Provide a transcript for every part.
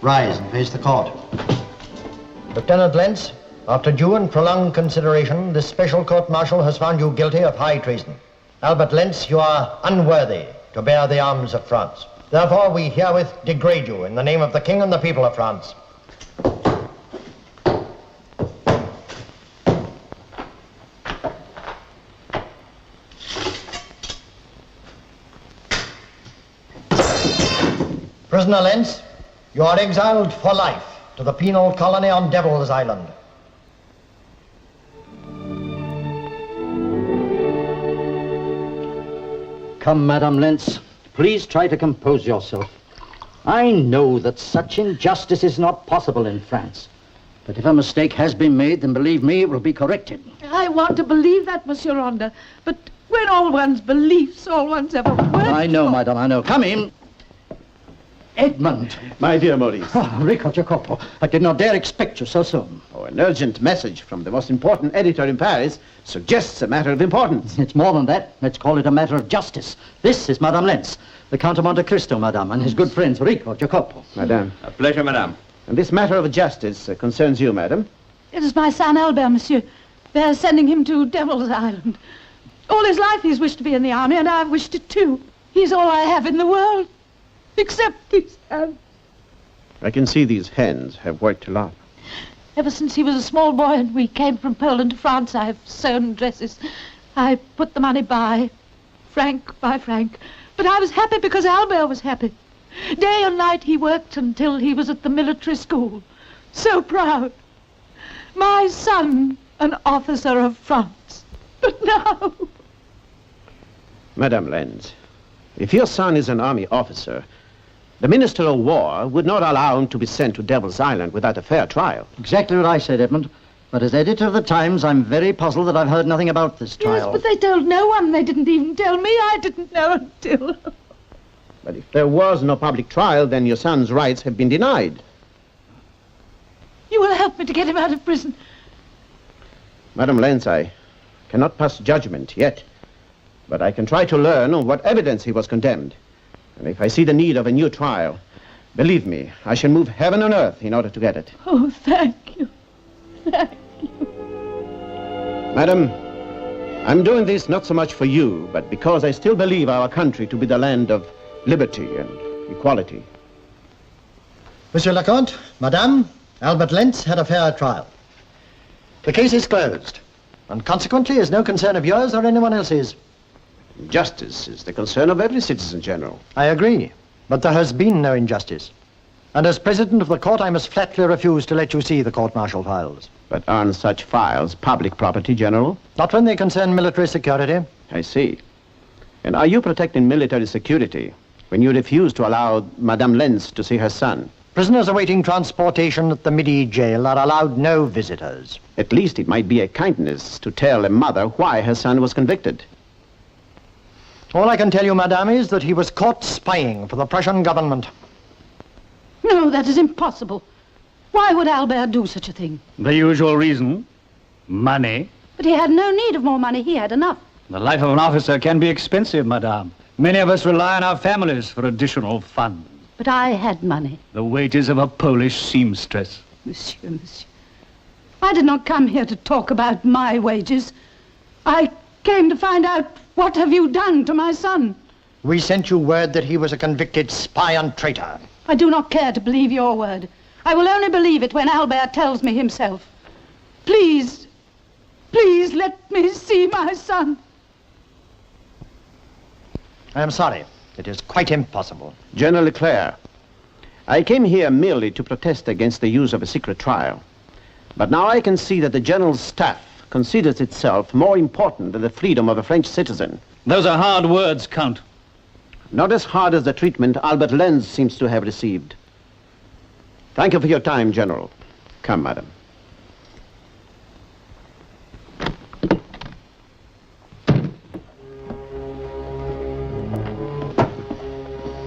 Rise and face the court. Lieutenant Lentz, after due and prolonged consideration, this special court-martial has found you guilty of high treason. Albert Lentz, you are unworthy to bear the arms of France. Therefore, we herewith degrade you in the name of the King and the people of France. Prisoner Lentz, you are exiled for life to the penal colony on Devil's Island. Come, Madame Lentz, please try to compose yourself. I know that such injustice is not possible in France. But if a mistake has been made, then believe me, it will be corrected. I want to believe that, Monsieur Ronda. But when all one's beliefs, all one's ever worked I know, Madame, I know. Come in. Edmond. My dear Maurice. Oh, Rico Jacopo, I did not dare expect you so soon. Oh, an urgent message from the most important editor in Paris suggests a matter of importance. It's more than that. Let's call it a matter of justice. This is Madame Lentz, the Count of Monte Cristo, Madame, and his good friends, Rico Jacopo. Madame. A pleasure, Madame. And this matter of justice concerns you, Madame. It is my son Albert, Monsieur. They're sending him to Devil's Island. All his life he's wished to be in the army, and I've wished it too. He's all I have in the world. Except these hands. I can see these hands have worked a lot. Ever since he was a small boy and we came from Poland to France, I've sewn dresses. I put the money by, franc by franc. But I was happy because Albert was happy. Day and night he worked until he was at the military school. So proud. My son, an officer of France. But now... Madame Lentz, if your son is an army officer, the Minister of War would not allow him to be sent to Devil's Island without a fair trial. Exactly what I said, Edmond. But as editor of the Times, I'm very puzzled that I've heard nothing about this trial. Yes, but they told no one. They didn't even tell me. I didn't know until... But if there was no public trial, then your son's rights have been denied. You will help me to get him out of prison. Madame Lentz, I cannot pass judgment yet. But I can try to learn on what evidence he was condemned. And if I see the need of a new trial, believe me, I shall move heaven and earth in order to get it. Oh, thank you. Thank you. Madam, I'm doing this not so much for you, but because I still believe our country to be the land of liberty and equality. Monsieur le Comte, Madame, Albert Lentz had a fair trial. The case is closed, and consequently is no concern of yours or anyone else's. Justice is the concern of every citizen, General. I agree, but there has been no injustice. And as president of the court, I must flatly refuse to let you see the court-martial files. But aren't such files public property, General? Not when they concern military security. I see. And are you protecting military security when you refuse to allow Madame Lentz to see her son? Prisoners awaiting transportation at the Midi jail are allowed no visitors. At least it might be a kindness to tell a mother why her son was convicted. All I can tell you, Madame, is that he was caught spying for the Prussian government. No, that is impossible. Why would Albert do such a thing? The usual reason. Money. But he had no need of more money. He had enough. The life of an officer can be expensive, Madame. Many of us rely on our families for additional funds. But I had money. The wages of a Polish seamstress. Monsieur. I did not come here to talk about my wages. I came to find out, what have you done to my son? We sent you word that he was a convicted spy and traitor. I do not care to believe your word. I will only believe it when Albert tells me himself. Please let me see my son. I am sorry. It is quite impossible. General Leclerc, I came here merely to protest against the use of a secret trial. But now I can see that the General's staff considers itself more important than the freedom of a French citizen. Those are hard words, Count. Not as hard as the treatment Albert Lentz seems to have received. Thank you for your time, General. Come, Madam.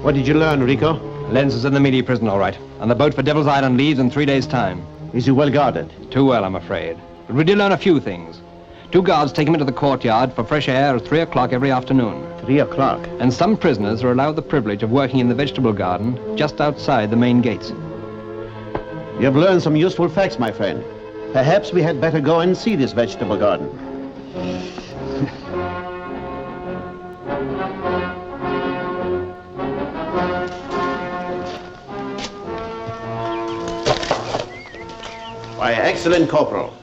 What did you learn, Rico? Lentz is in the Midi prison, all right. And the boat for Devil's Island leaves in 3 days' time. Is he well guarded? Too well, I'm afraid. But we did learn a few things. 2 guards take him into the courtyard for fresh air at 3 o'clock every afternoon. 3 o'clock? And some prisoners are allowed the privilege of working in the vegetable garden just outside the main gates. You have learned some useful facts, my friend. Perhaps we had better go and see this vegetable garden. Why, excellent corporal.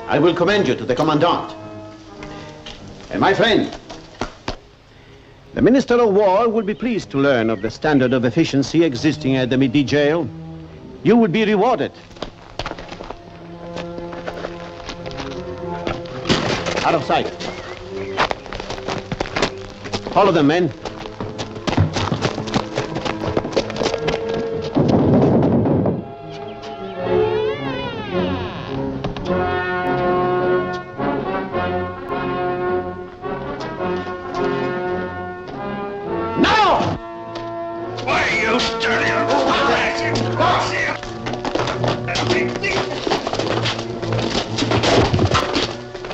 I will commend you to the commandant. And my friend, the Minister of War will be pleased to learn of the standard of efficiency existing at the Midi jail. You will be rewarded. Out of sight. Follow them, men.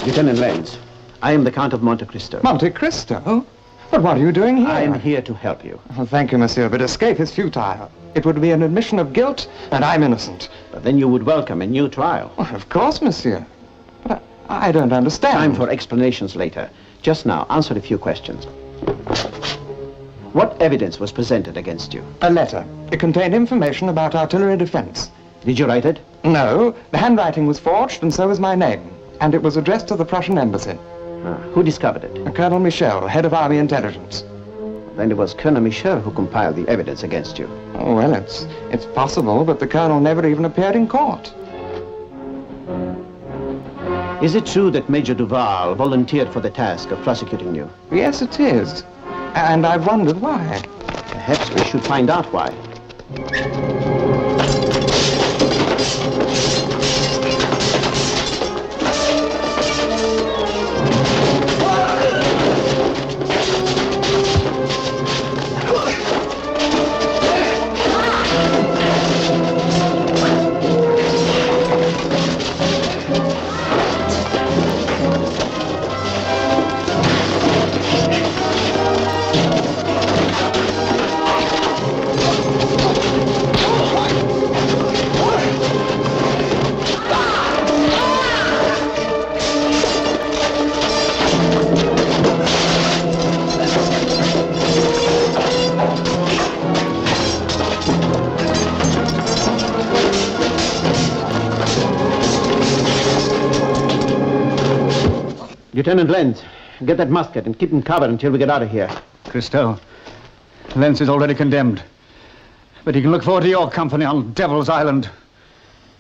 Lieutenant Dolenz, I am the Count of Monte Cristo. Monte Cristo? But what are you doing here? I am here to help you. Oh, thank you, monsieur, but escape is futile. It would be an admission of guilt, and I'm innocent. But then you would welcome a new trial. Well, of course, monsieur. But I don't understand. Time for explanations later. Just now, answer a few questions. What evidence was presented against you? A letter. It contained information about artillery defense. Did you write it? No, the handwriting was forged, and so was my name. And it was addressed to the Prussian embassy. Who discovered it? Colonel Michel, head of Army Intelligence. Then it was Colonel Michel who compiled the evidence against you. Oh, well, it's possible, but the colonel never even appeared in court. Is it true that Major Duval volunteered for the task of prosecuting you? Yes, it is. And I've wondered why. Perhaps we should find out why. Lieutenant Dolenz, get that musket and keep him covered until we get out of here. Cristo, Lenz is already condemned. But he can look forward to your company on Devil's Island.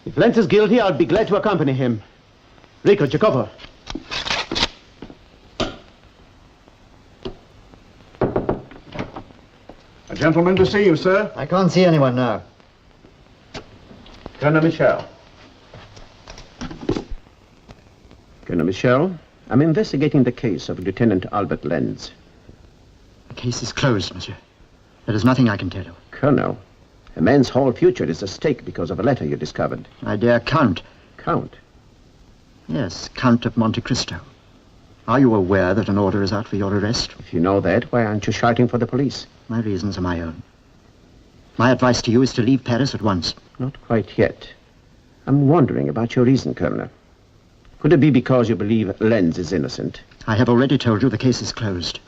If Lenz is guilty, I'll be glad to accompany him. Rico, Jacopo. A gentleman to see you, sir. I can't see anyone now. Colonel Michel. Colonel Michel, I'm investigating the case of Lieutenant Albert Lenz. The case is closed, monsieur. There is nothing I can tell you. Colonel, a man's whole future is at stake because of a letter you discovered. My dear Count. Count? Yes, Count of Monte Cristo. Are you aware that an order is out for your arrest? If you know that, why aren't you shouting for the police? My reasons are my own. My advice to you is to leave Paris at once. Not quite yet. I'm wondering about your reason, Colonel. Could it be because you believe Lenz is innocent? I have already told you the case is closed.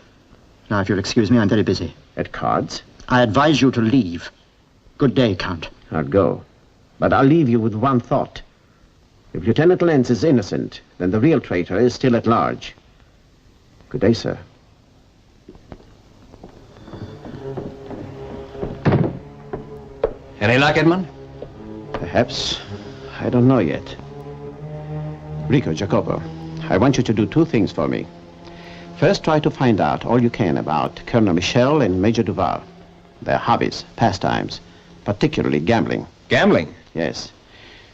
Now, if you'll excuse me, I'm very busy. At cards? I advise you to leave. Good day, Count. I'll go. But I'll leave you with one thought. If Lieutenant Lenz is innocent, then the real traitor is still at large. Good day, sir. Any luck, Edmond? Perhaps. I don't know yet. Rico, Jacopo, I want you to do two things for me. First, try to find out all you can about Colonel Michel and Major Duval. Their hobbies, pastimes, particularly gambling. Gambling? Yes.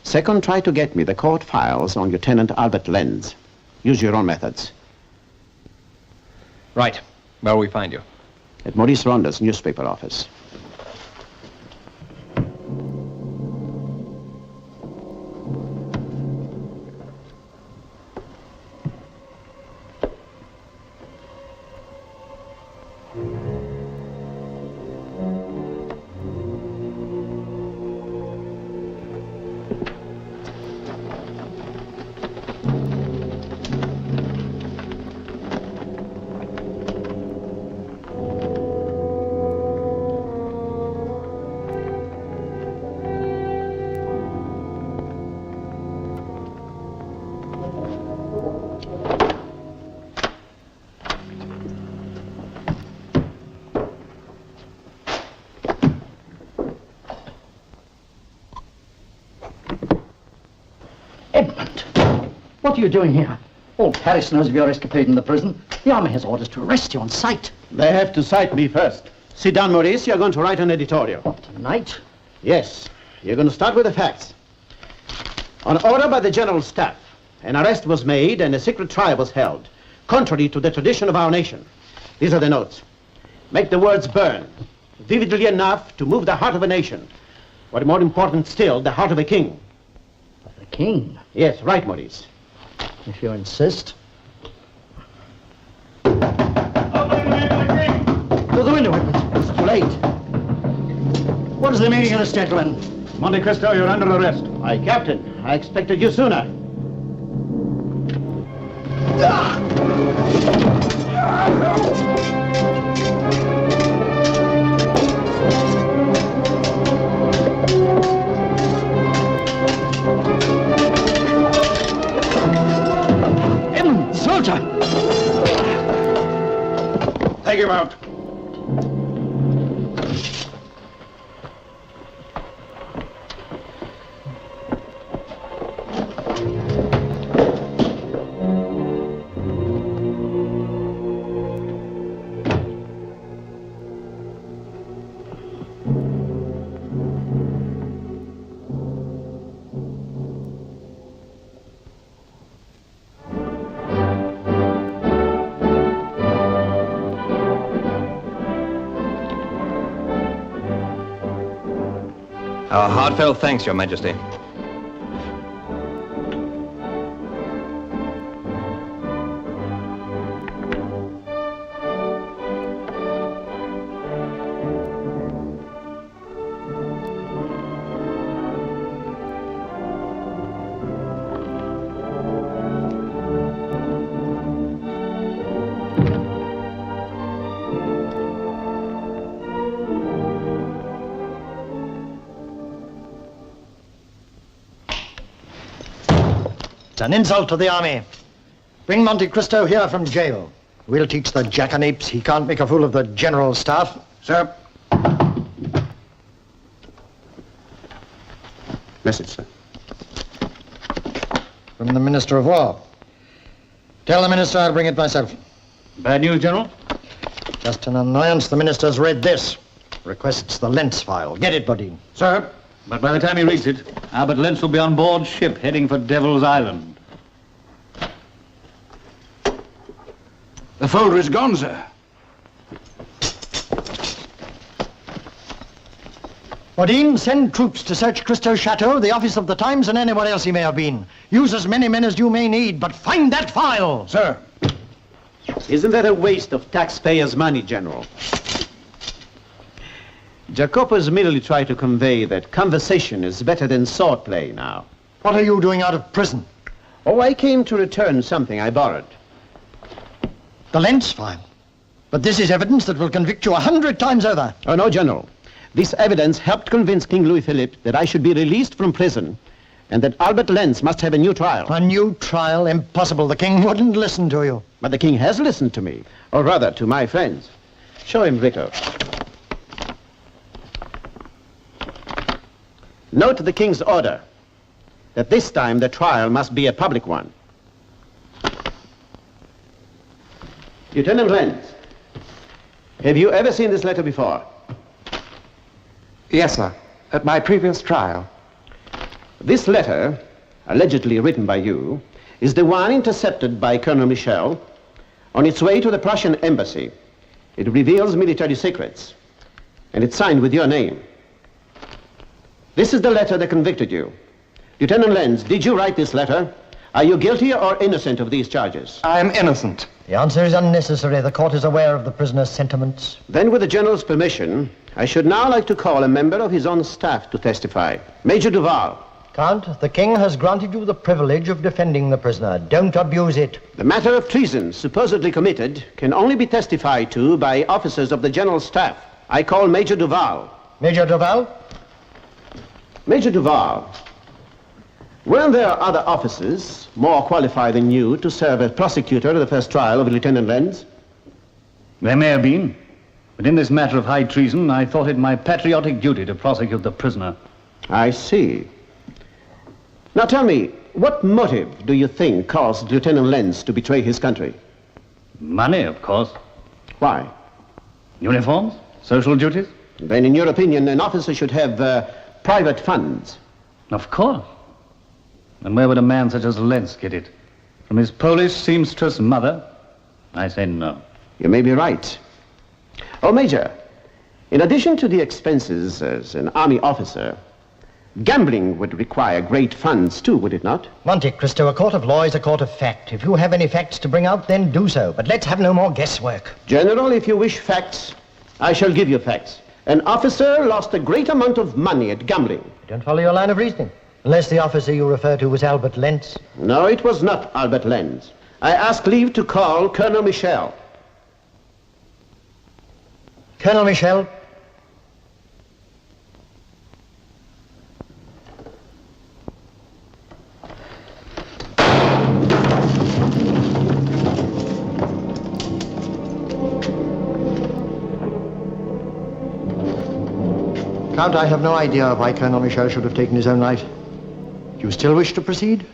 Second, try to get me the court files on Lieutenant Albert Lenz. Use your own methods. Right. Where will we find you? At Maurice Ronda's newspaper office. What are you doing here? All Paris knows of your escapade in the prison. The army has orders to arrest you on sight. They have to cite me first. Sit down, Maurice. You're going to write an editorial. What, tonight? Yes. You're going to start with the facts. On order by the General Staff, an arrest was made and a secret trial was held, contrary to the tradition of our nation. These are the notes. Make the words burn, vividly enough to move the heart of a nation. What more important still, the heart of a king. Of the king? Yes, right, Maurice. If you insist. Open the king! To the window, Edmond. It's too late. What is the meaning of this, gentlemen? Monte Cristo, you're under arrest. Aye, Captain. I expected you sooner. Edmond, soldier! Take him out. Our heartfelt thanks, Your Majesty. It's an insult to the army. Bring Monte Cristo here from jail. We'll teach the jackanapes he can't make a fool of the General Staff. Sir. Message, sir. From the Minister of War. Tell the Minister I'll bring it myself. Bad news, General? Just an annoyance, the Minister's read this. Requests the Lentz file. Get it, Bodine. Sir. But by the time he reads it, Albert Lentz will be on board ship heading for Devil's Island. The folder is gone, sir. Bodine, send troops to search Cristo's chateau, the office of the Times, and anywhere else he may have been. Use as many men as you may need, but find that file! Sir. Isn't that a waste of taxpayers' money, General? Jacopo's merely tried to convey that conversation is better than swordplay now. What are you doing out of prison? Oh, I came to return something I borrowed. The Lentz file. But this is evidence that will convict you 100 times over. Oh, no, General. This evidence helped convince King Louis-Philippe that I should be released from prison and that Albert Lentz must have a new trial. A new trial? Impossible. The king wouldn't listen to you. But the king has listened to me, or rather, to my friends. Show him, Rico. Note the king's order that this time the trial must be a public one. Lieutenant Lentz, have you ever seen this letter before? Yes, sir. At my previous trial. This letter, allegedly written by you, is the one intercepted by Colonel Michel on its way to the Prussian embassy. It reveals military secrets, and it's signed with your name. This is the letter that convicted you. Lieutenant Lentz, did you write this letter? Are you guilty or innocent of these charges? I am innocent. The answer is unnecessary. The court is aware of the prisoner's sentiments. Then, with the General's permission, I should now like to call a member of his own staff to testify. Major Duval. Count, the king has granted you the privilege of defending the prisoner. Don't abuse it. The matter of treason supposedly committed can only be testified to by officers of the General's staff. I call Major Duval. Major Duval? Major Duval, weren't there other officers more qualified than you to serve as prosecutor of the first trial of Lieutenant Lentz? There may have been, but in this matter of high treason, I thought it my patriotic duty to prosecute the prisoner. I see. Now tell me, What motive do you think caused Lieutenant Lenz to betray his country? Money, of course. Why? Uniforms? Social duties? Then, in your opinion, an officer should have private funds. Of course. And where would a man such as Lenz get it? From his Polish seamstress mother? I say no. You may be right. Oh, Major, in addition to the expenses as an army officer, gambling would require great funds too, would it not? Monte Cristo, a court of law is a court of fact. If you have any facts to bring out, then do so. But let's have no more guesswork. General, if you wish facts, I shall give you facts. An officer lost a great amount of money at gambling. I don't follow your line of reasoning. Unless the officer you refer to was Albert Lenz. No, it was not Albert Lenz. I asked leave to call Colonel Michel. Colonel Michel. Count, I have no idea why Colonel Michel should have taken his own life. Do you still wish to proceed?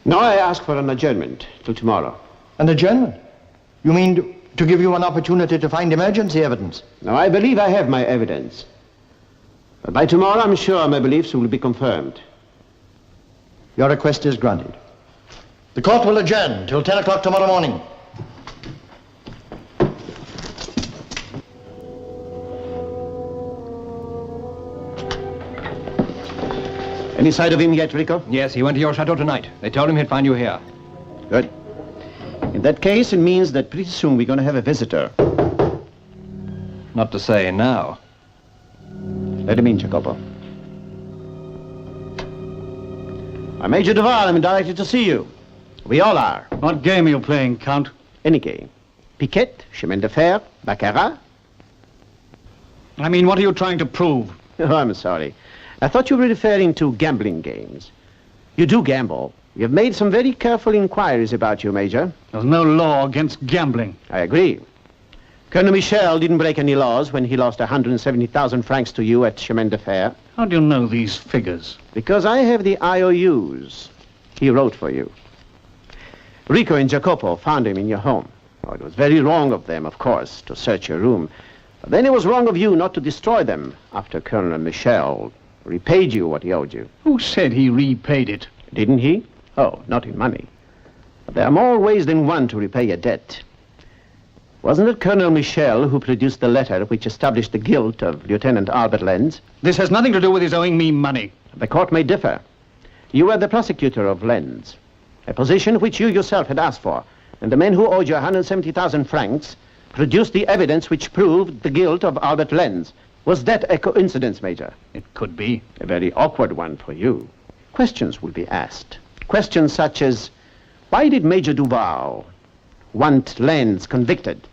No, I ask for an adjournment till tomorrow. An adjournment? You mean to give you an opportunity to find emergency evidence? No, I believe I have my evidence. But by tomorrow, I'm sure my beliefs will be confirmed. Your request is granted. The court will adjourn till 10 o'clock tomorrow morning. Any sight of him yet, Rico? Yes, he went to your chateau tonight. They told him he'd find you here. Good. In that case, it means that pretty soon we're going to have a visitor. Not to say now. Let him in, Jacopo. I'm Major Duval. I'm delighted to see you. We all are. What game are you playing, Count? Any game. Piquet, chemin de fer, baccarat. I mean, what are you trying to prove? Oh, I'm sorry. I thought you were referring to gambling games. You do gamble. We have made some very careful inquiries about you, Major. There's no law against gambling. I agree. Colonel Michel didn't break any laws when he lost 170,000 francs to you at chemin de fer. How do you know these figures? Because I have the IOUs. He wrote for you. Rico and Jacopo found him in your home. Oh, it was very wrong of them, of course, to search your room. But then it was wrong of you not to destroy them after Colonel Michel repaid you what he owed you. Who said he repaid it? Didn't he? Oh, not in money. But there are more ways than one to repay a debt. Wasn't it Colonel Michel who produced the letter which established the guilt of Lieutenant Albert Lenz? This has nothing to do with his owing me money. The court may differ. You were the prosecutor of Lenz, a position which you yourself had asked for, and the men who owed you 170,000 francs produced the evidence which proved the guilt of Albert Lenz. Was that a coincidence, Major? It could be. A very awkward one for you. Questions will be asked. Questions such as, why did Major Duval want Lenz convicted?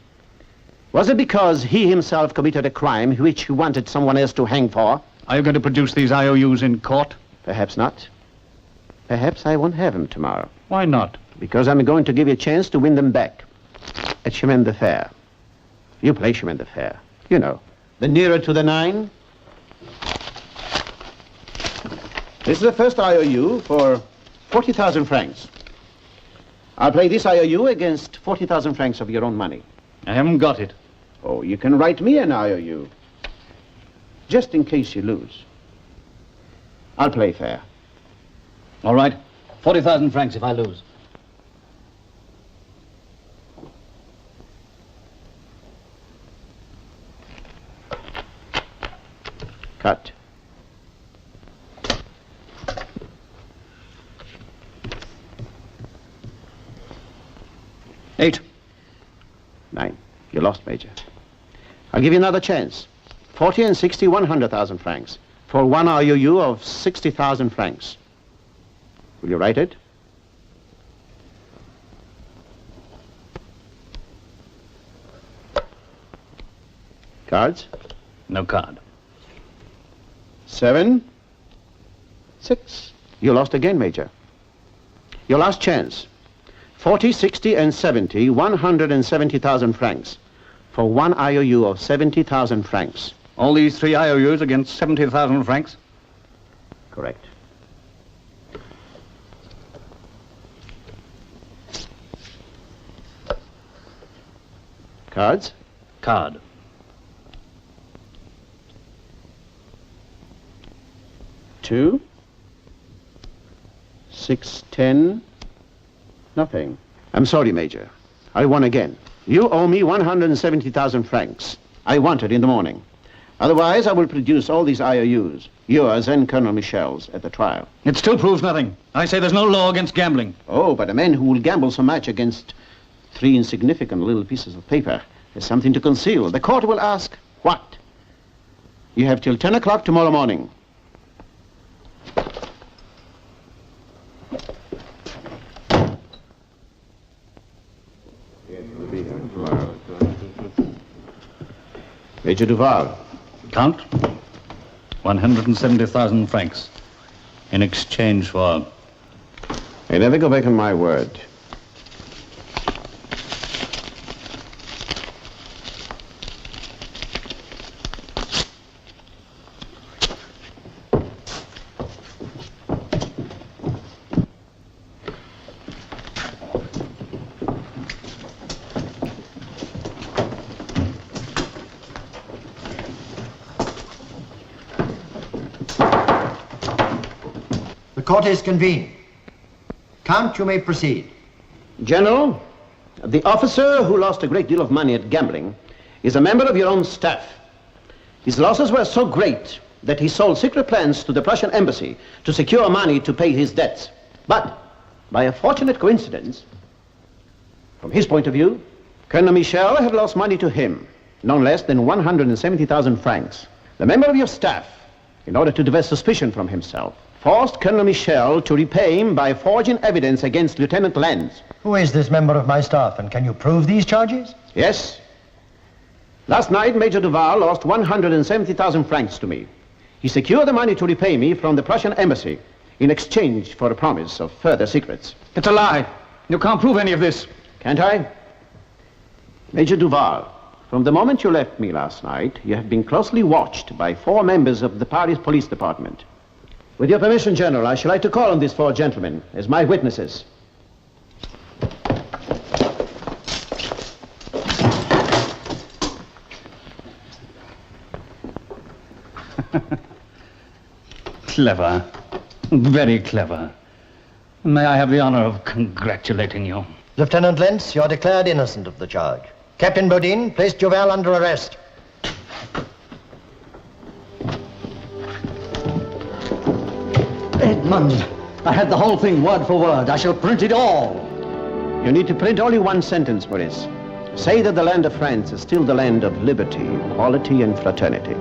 Was it because he himself committed a crime which he wanted someone else to hang for? Are you going to produce these IOUs in court? Perhaps not. Perhaps I won't have them tomorrow. Why not? Because I'm going to give you a chance to win them back at chemin de fer. You play chemin de fer, you know. The nearer to the 9. This is the first IOU for 40,000 francs. I'll play this IOU against 40,000 francs of your own money. I haven't got it. Oh, you can write me an IOU, just in case you lose. I'll play fair. All right. 40,000 francs if I lose. Cut. Eight. 9. You lost, Major. I'll give you another chance. 40 and 60, 100,000 francs. For one IOU of 60,000 francs. Will you write it? Cards? No card. 7, 6. You lost again, Major. Your last chance. 40, 60, and 70, 170,000 francs. For one IOU of 70,000 francs. All these 3 IOUs against 70,000 francs? Correct. Cards? Card. Two. 6, 10. Nothing. I'm sorry, Major. I won again. You owe me 170,000 francs. I want it in the morning. Otherwise, I will produce all these IOUs, yours and Colonel Michel's, at the trial. It still proves nothing. I say there's no law against gambling. Oh, but a man who will gamble so much against 3 insignificant little pieces of paper has something to conceal. The court will ask, what? You have till 10 o'clock tomorrow morning. Major Duval. Count, 170,000 francs in exchange for... I never go back on my word. The court is convened. Count, you may proceed. General, the officer who lost a great deal of money at gambling is a member of your own staff. His losses were so great that he sold secret plans to the Prussian embassy to secure money to pay his debts. But, by a fortunate coincidence, from his point of view, Colonel Michel had lost money to him, none less than 170,000 francs. The member of your staff, in order to divert suspicion from himself, forced Colonel Michel to repay him by forging evidence against Lieutenant Lenz. Who is this member of my staff, and can you prove these charges? Yes. Last night, Major Duval lost 170,000 francs to me. He secured the money to repay me from the Prussian embassy in exchange for a promise of further secrets. It's a lie. You can't prove any of this. Can't I? Major Duval, from the moment you left me last night, you have been closely watched by 4 members of the Paris Police Department. With your permission, General, I should like to call on these 4 gentlemen as my witnesses. Clever. Very clever. May I have the honor of congratulating you? Lieutenant Lenz, you're declared innocent of the charge. Captain Bodine, place Duval under arrest. Edmond, I had the whole thing word for word. I shall print it all. You need to print only one sentence, Maurice. Say that the land of France is still the land of liberty, equality, and fraternity.